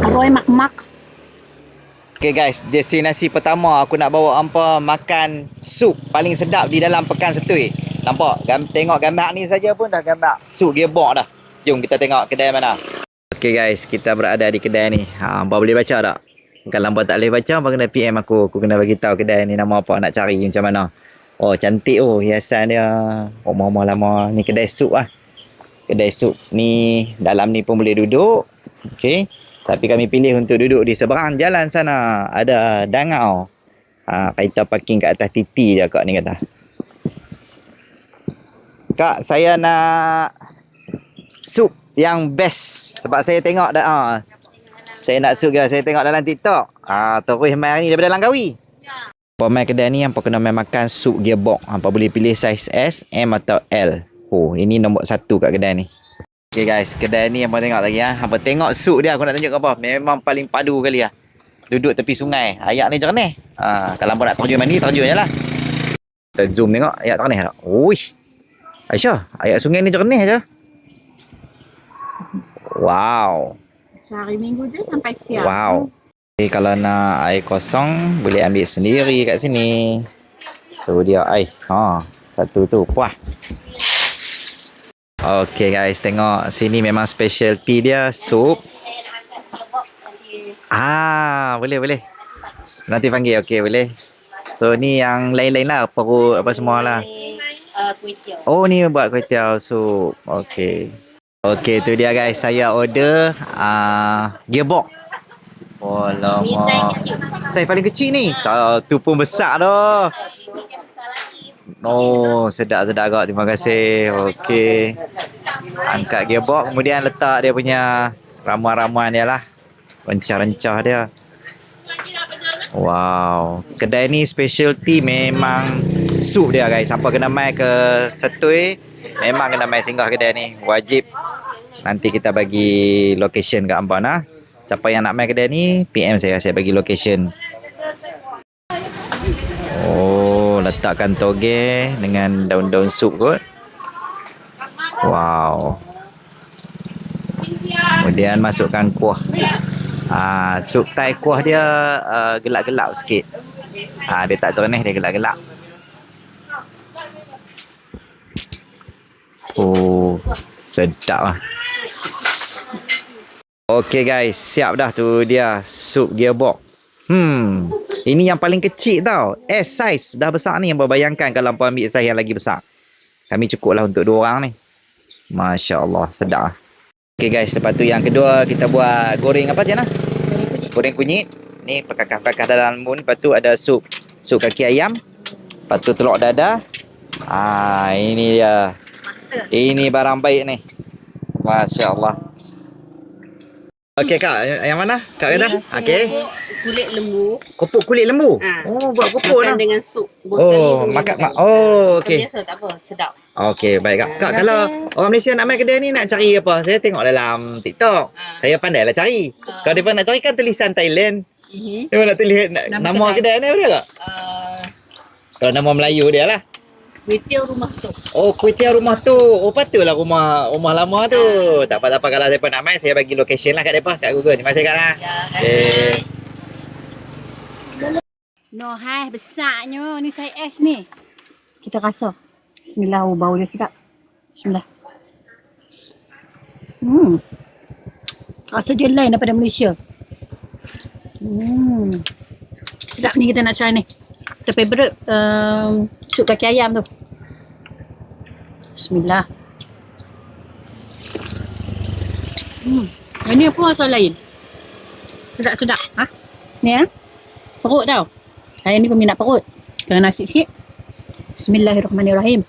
Aroy mak-mak. Okay guys, destinasi pertama aku nak bawa hampa makan sup paling sedap di dalam Pekan Setui. Nampak? Tengok gambar ni saja pun dah gambar sup gearbox dah. Jom kita tengok kedai mana. Okay guys, kita berada di kedai ni. Hampa boleh baca tak? Kalau hampa tak boleh baca, hampa kena PM aku. Aku kena bagi tahu kedai ni nama apa, nak cari macam mana. Oh, cantik hiasan dia. Oh, lama-lama ni kedai sup lah. Kedai sup ni dalam ni pun boleh duduk. Okay. Tapi kami pilih untuk duduk di seberang jalan sana. Ada dangau. Kita parking kat atas titi je kak ni kata. Kak, saya nak sup yang best. Sebab saya tengok dah. Saya nak sup ke. Saya tengok dalam TikTok. Terus main ni daripada Langkawi. Pemain kedai ni hampa kena main makan sup gearbox. Hampa boleh pilih saiz S, M atau L. Oh, ini nombor 1 kat kedai ni. Okay guys, kedai ni hampa tengok lagi hampa tengok sup dia, aku nak tunjuk apa. Memang paling padu kali Duduk tepi sungai. Ayak ni jernih. Kalau hampa nak terjun mandi, terjun je lah. Kita zoom tengok ayak jernih tak. Uish. Aisyah, ayak sungai ni jernih je. Wow. Sehari minggu je sampai siang. Wow. Okay, kalau nak air kosong boleh ambil sendiri kat sini. Tu dia air. Satu tu puas. Okay guys, tengok sini memang specialty dia sup. Boleh. Nanti panggil, okay boleh. So ni yang lain-lain lah, perut apa semua lah. Kuih tiaw. Oh ni buat kuih tiaw sup. Okay. Okay tu dia guys, saya order gearbox. Oh lama. Saiz paling kecil ni. Tu pun besar dah. Oh, sedap-sedap agak. Terima kasih. Okey. Angkat gearbox, kemudian letak dia punya ramuan-ramuan dia lah. Rencah-rencah dia. Wow. Kedai ni specialty memang sup dia guys. Siapa kena mai ke Setui, memang kena mai singgah kedai ni. Wajib. Nanti kita bagi location kat hampa nah. Siapa yang nak mai kedai ni, PM saya bagi location. Letakkan toge dengan daun-daun sup kot. Wow. Kemudian masukkan kuah. Sup Thai kuah dia gelap-gelap sikit. Dia tak jernih, dia gelap-gelap. Oh, sedap lah. Okay guys, siap dah tu dia sup gearbox. Ini yang paling kecil tau. S size. Dah besar ni. Yang bayangkan kalau hampa ambil saiz yang lagi besar. Kami cukup lah untuk 2 orang ni. Masya Allah. Sedap lah. Okay guys. Lepas tu yang kedua. Kita buat goreng apa je nah? Goreng kunyit. Ni perkakah-perkakah dalam bun. Lepas tu ada sup. Sup kaki ayam. Lepas tu telur dadah. Ini dia. Ini barang baik ni. Masya Allah. Okey kak, yang mana? Kak kata? Okey. Kulit lembu. Kopuk kulit lembu. Buat kopuk makan lah. dengan sup. Okey. Biasa tak apa, sedap. Okey, baik kak. Kak, kalau orang Malaysia nak main kedai ni nak cari apa? Saya tengok dalam TikTok. Saya pandai lah cari. Kalau dia nak cari kan tulisan Thailand. Dia nak tulis nama kedai ni boleh tak? Kalau nama Melayu dia lah. Kuih tiaw rumah tu. Oh, kuih tiaw rumah tu. Oh, patutlah rumah lama tu. Tak apa-apa kalau siapa nak main, saya bagi location lah kat depan, kat Google. Terima kasih kak lah. Ya, no, hai besarnya ni saiz S ni. Kita rasa. Bismillah, bau dia sedap. Bismillah. Rasa dia lain daripada Malaysia. Sedap ni, kita nak try ni. Kita favorite sup kaki ayam tu. Bismillah. Ini apa rasa lain? Sedap-sedap. Ni perut tau. Saya ni peminat perut. Kena nasi sikit. Bismillahirrahmanirrahim.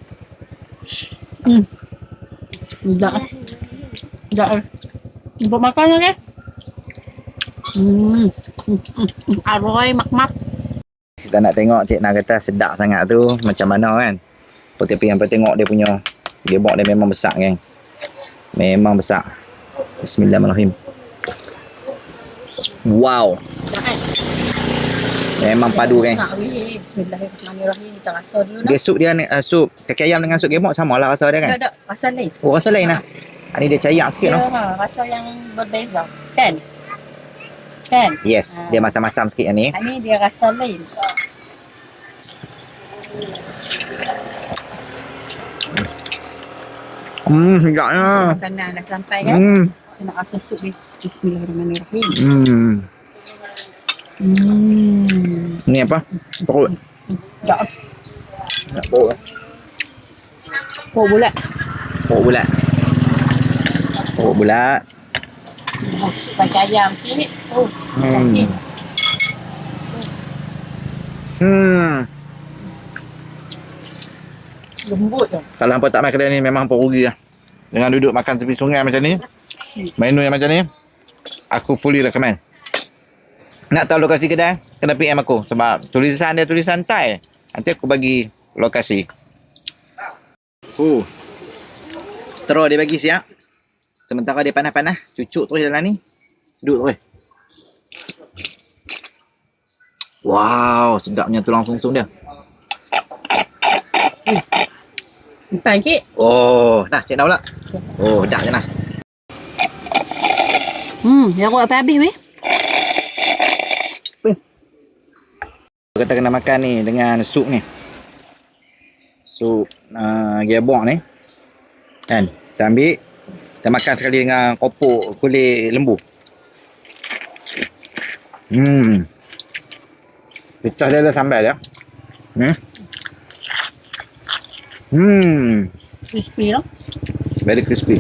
Sedap. Sedap. Buat makan kan? Aroy mak-mak. Kita nak tengok Cik Nah kata sedap sangat tu macam mana kan. Tapi yang tengok dia punya gearbox dia memang besar kan. Memang besar. Bismillahirrahmanirrahim. Wow. Memang padu kan. Bismillahirrahmanirrahim. Kita rasa dulu Dia sup dia sup kaki ayam dengan sup gearbox sama lah rasa dia kan. Tak, rasa lain. Oh rasa lain lah. Ini dia cayak sikit Dia lah. rasa yang berbeza. Kan? Kan? Yes, dia masam-masam sikit yang ni. Ini dia rasa lain. Sedapnya. Makanan dah sampai kan? Kita nak rasa sup ni. Bismillahirrahmanirrahim. Ni apa? Perut. Sekejap. Nak perut. Oh, bulat. Perut bulat. Perut bulat. Oh, pakai ayam sikit. Oh, sakit. Lembut tu. Kalau hampa tak makan kedai ni memang hampa rugi lah. Dengan duduk makan tepi sungai macam ni, menu yang macam ni, aku fully recommend. Nak tahu lokasi kedai, kena PM aku. Sebab tulisan dia tulisan Thai. Nanti aku bagi lokasi. Straw dia bagi siap. Sementara dia panas-panas, cucuk terus dalam ni. Duduk terus. Wow, sedapnya tulang sungsung dia. Simpan sikit. Oh, dah cik dah pula. Oh, dah je lah. Jaruk apa habis weh? Kita kena makan ni dengan sup ni. Sup gebok ni. Kan? Kita ambil. Kita makan sekali dengan kopok kulit lembu. Pecah dia ada sambal dia. Crispy lah. Very crispy.